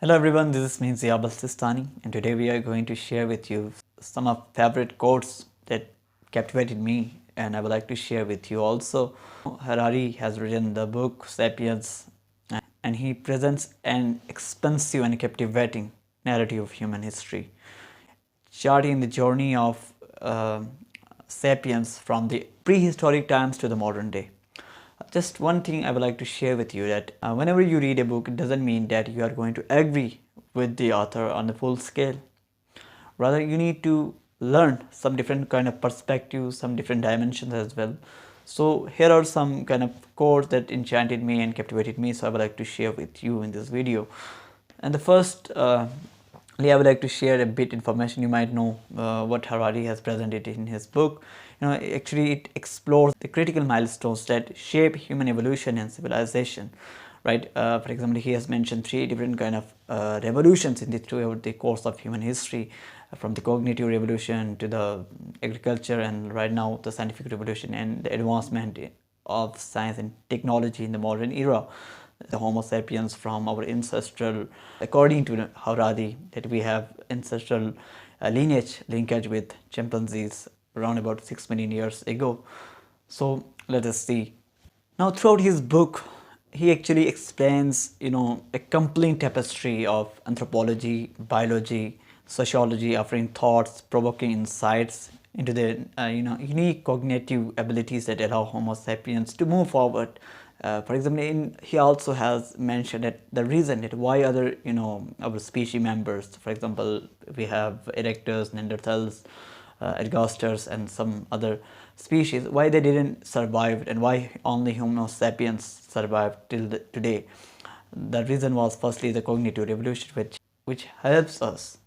Hello everyone, this is me Baltistani, and today we are going to share with you some of favorite quotes that captivated me, and I would like to share with you also. Harari has written the book Sapiens, and he presents an expansive and captivating narrative of human history, charting the journey of sapiens from the prehistoric times to the modern day. Just one thing I would like to share with you, that whenever you read a book, it doesn't mean that you are going to agree with the author on the full scale. Rather, you need to learn some different kind of perspectives, some different dimensions as well. So here are some kind of quotes that enchanted me and captivated me, so I would like to share with you in this video. And the first, I would like to share a bit information. You might know what Harari has presented in his book. Actually it explores the critical milestones that shape human evolution and civilization, right? For example, he has mentioned three different kind of revolutions throughout the course of human history, from the cognitive revolution to the agriculture, and right now the scientific revolution and the advancement of science and technology in the modern era. The Homo sapiens, from our ancestral, according to Harari, that we have ancestral linkage with chimpanzees around about 6 million years ago. So let us see. Now, throughout his book, he actually explains, a complete tapestry of anthropology, biology, sociology, offering thoughts, provoking insights into the unique cognitive abilities that allow Homo sapiens to move forward. For example, he also has mentioned that the reason that why other our species members, for example, we have erectors, Neanderthals, ergasters, and some other species, why they didn't survive and why only Homo sapiens survived till today. The reason was firstly the cognitive revolution, which helps us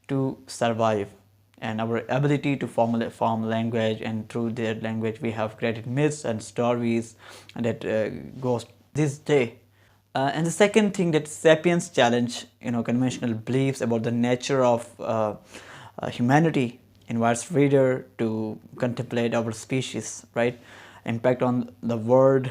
to survive, and our ability to form language, and through their language we have created myths and stories that goes this day. And the second thing, that sapiens challenge conventional beliefs about the nature of humanity, invites reader to contemplate our species, right, impact on the world,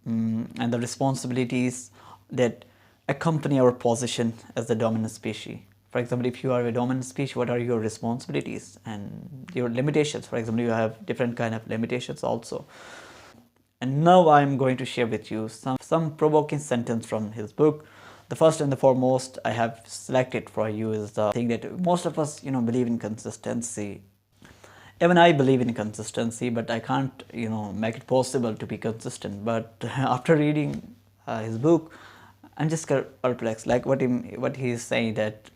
and the responsibilities that accompany our position as the dominant species. For example, if you are a dominant species, what are your responsibilities and your limitations? For example, you have different kind of limitations also. And now I'm going to share with you some provoking sentence from his book. The first and the foremost I have selected for you is the thing that most of us believe in consistency. Even I believe in consistency, but I can't make it possible to be consistent. But after reading his book, I'm just perplexed. Like what he is saying, that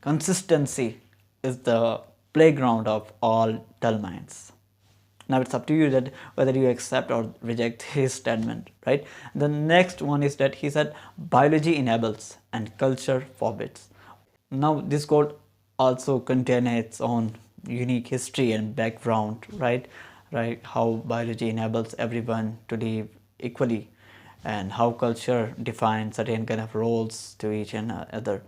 consistency is the playground of all dull minds. Now it's up to you that whether you accept or reject his statement, right? The next one is that he said biology enables and culture forbids. Now this quote also contains its own unique history and background, right? How biology enables everyone to live equally, and how culture defines certain kind of roles to each and other.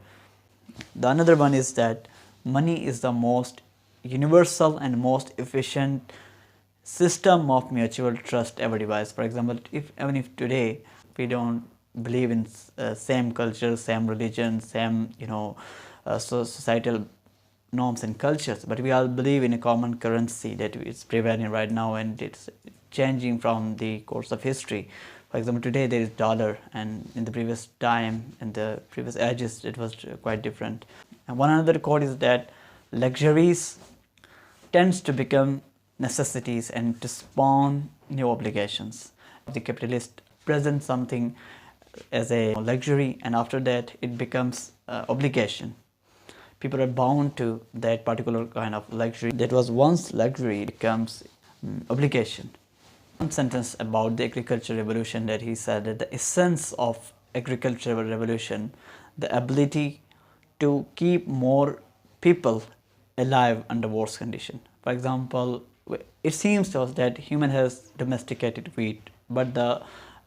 The another one is that money is the most universal and most efficient system of mutual trust ever devised. For example, even if today we don't believe in same culture, same religion, same societal norms and cultures, but we all believe in a common currency that is prevailing right now, and it's changing from the course of history. For example, today there is dollar, and in the previous time, in the previous ages, it was quite different. And one another quote is that luxuries tends to become necessities and to spawn new obligations. The capitalist presents something as a luxury, and after that it becomes obligation. People are bound to that particular kind of luxury that was once luxury, becomes obligation. One sentence about the agricultural revolution, that he said that the essence of agricultural revolution, the ability to keep more people alive under worse condition. For example, it seems to us that human has domesticated wheat, but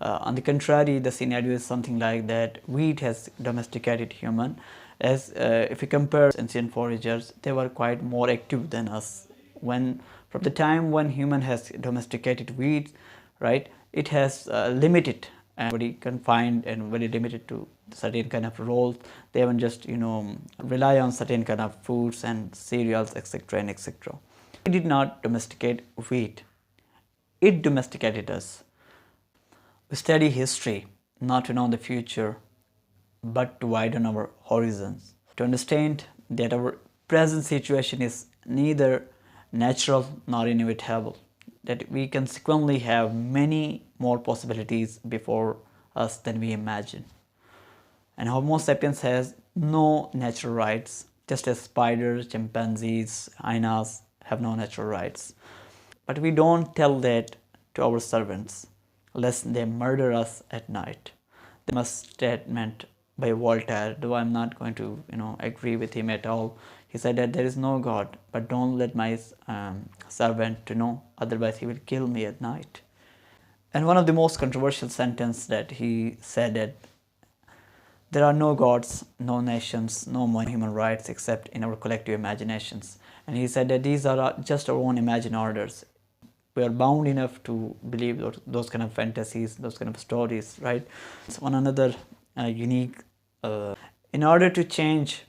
on the contrary, the scenario is something like that wheat has domesticated human. As if we compare ancient foragers, they were quite more active than us. From the time when human has domesticated wheat, right, it has limited and very confined and very limited to certain kind of roles. They even just rely on certain kind of foods and cereals, etc. and etc. We did not domesticate wheat, it domesticated us. We study history not to know the future, but to widen our horizons, to understand that our present situation is neither natural nor inevitable, that we consequently have many more possibilities before us than we imagine. And Homo sapiens has no natural rights, just as spiders, chimpanzees, hyenas have no natural rights. But we don't tell that to our servants, lest they murder us at night. The famous statement by Voltaire, though I'm not going to agree with him at all. He said that there is no God, but don't let my servant to know, otherwise he will kill me at night. And one of the most controversial sentences that he said that there are no gods, no nations, no more human rights except in our collective imaginations. And he said that these are just our own imagined orders. We are bound enough to believe those kind of fantasies, those kind of stories, right? It's one another unique. In order to change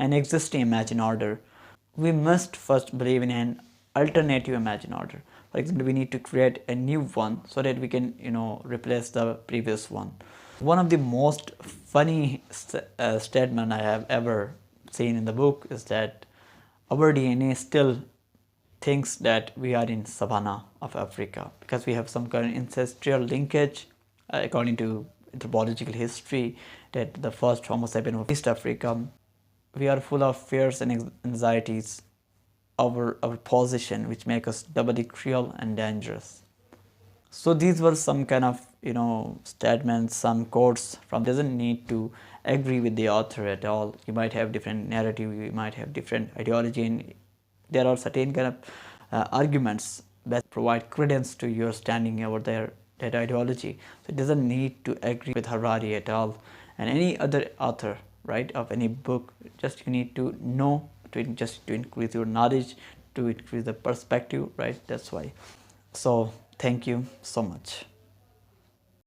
an existing imagined order, we must first believe in an alternative imagined order. For example, we need to create a new one so that we can, replace the previous one. One of the most funny statement I have ever seen in the book is that our DNA still thinks that we are in savanna of Africa because we have some kind of ancestral linkage, according to anthropological history, that the first Homo sapiens of East Africa. We are full of fears and anxieties, our position, which make us doubly cruel and dangerous. So these were some kind of statements, some quotes from. Doesn't need to agree with the author at all. You might have different narrative, you might have different ideology, and there are certain kind of arguments that provide credence to your standing over there, that ideology. So it doesn't need to agree with Harari at all and any other author, right, of any book. Just you need to know, just to increase your knowledge, to increase the perspective, right? That's why. So thank you so much.